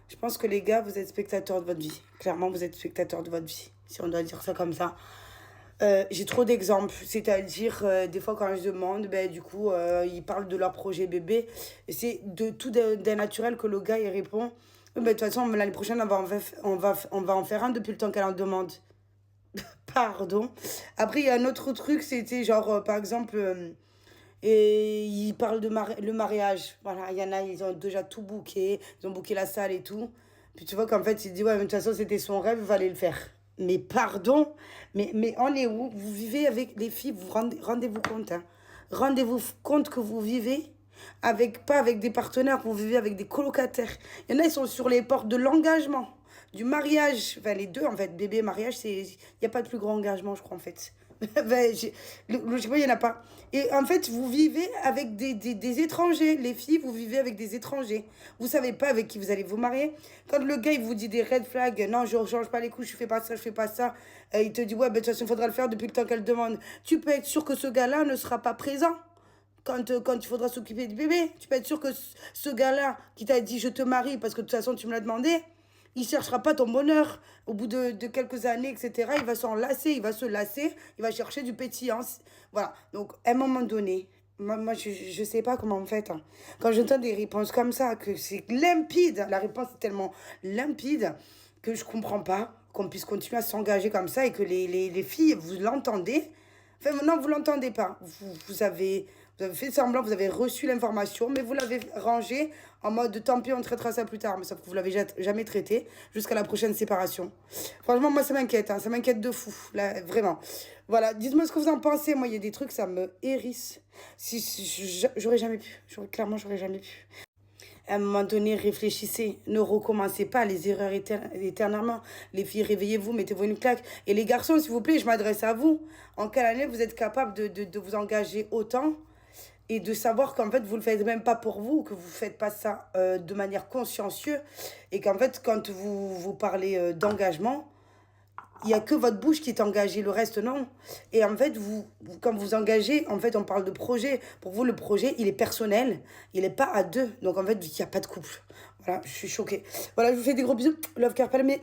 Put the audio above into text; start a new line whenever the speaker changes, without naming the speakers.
Je pense que les gars, vous êtes spectateurs de votre vie. Clairement, vous êtes spectateurs de votre vie, si on doit dire ça comme ça. J'ai trop d'exemples, c'est-à-dire des fois quand je demande, ben, du coup, ils parlent de leur projet bébé. Et c'est de tout d'un naturel que le gars il répond. Oui, ben, de toute façon, l'année prochaine, on va en faire un depuis le temps qu'elle en demande. Pardon. Après, il y a un autre truc, c'était genre, par exemple, et ils parlent de le mariage. Voilà, il y en a, ils ont déjà tout booké, ils ont booké la salle et tout. Puis tu vois qu'en fait, il dit, ouais, mais de toute façon, c'était son rêve, il fallait le faire. Mais pardon, mais on est où? Vous vivez avec les filles, rendez-vous compte, hein. Rendez-vous compte que vous vivez avec, pas avec des partenaires, vous vivez avec des colocataires. Il y en a, ils sont sur les portes de l'engagement, du mariage. Enfin, les deux, en fait, bébé, mariage, il n'y a pas de plus grand engagement, je crois, en fait. Ben, logiquement, il n'y en a pas. Et en fait, vous vivez avec des étrangers. Les filles, vous vivez avec des étrangers. Vous savez pas avec qui vous allez vous marier. Quand le gars, il vous dit des red flags, non, je ne change pas les couches, je fais pas ça, je fais pas ça. Il te dit, ouais, ben, de toute façon, il faudra le faire depuis le temps qu'elle demande. Tu peux être sûr que ce gars-là ne sera pas présent quand il faudra s'occuper du bébé. Tu peux être sûr que ce gars-là qui t'a dit, je te marie parce que de toute façon, tu me l'as demandé, il cherchera pas ton bonheur. Au bout de quelques années, etc., il va s'en lasser, il va se lasser, il va chercher du pétillant. Voilà. Donc, à un moment donné, moi je sais pas comment on fait, hein. Quand j'entends des réponses comme ça, que c'est limpide, la réponse est tellement limpide que je comprends pas qu'on puisse continuer à s'engager comme ça et que les filles, vous l'entendez. Enfin, maintenant, vous l'entendez pas. Vous avez fait semblant, vous avez reçu l'information, mais vous l'avez rangée en mode tant pis, on traitera ça plus tard. Mais sauf que vous l'avez jamais traité jusqu'à la prochaine séparation. Franchement, moi, ça m'inquiète, hein, ça m'inquiète de fou, là, vraiment. Voilà, dites-moi ce que vous en pensez. Moi, il y a des trucs, ça me hérisse. J'aurais jamais pu. Clairement, j'aurais jamais pu. À un moment donné, réfléchissez. Ne recommencez pas les erreurs éternellement. Les filles, réveillez-vous, mettez-vous une claque. Et les garçons, s'il vous plaît, je m'adresse à vous. En quelle année vous êtes capable de vous engager autant et de savoir qu'en fait, vous le faites même pas pour vous, que vous faites pas ça de manière consciencieuse et qu'en fait, quand vous parlez d'engagement, il y a que votre bouche qui est engagée, le reste non. Et en fait, quand vous engagez, en fait, on parle de projet. Pour vous, le projet, il est personnel, il n'est pas à deux. Donc en fait, il n'y a pas de couple. Voilà, je suis choquée. Voilà, je vous fais des gros bisous. Love, care, palmé.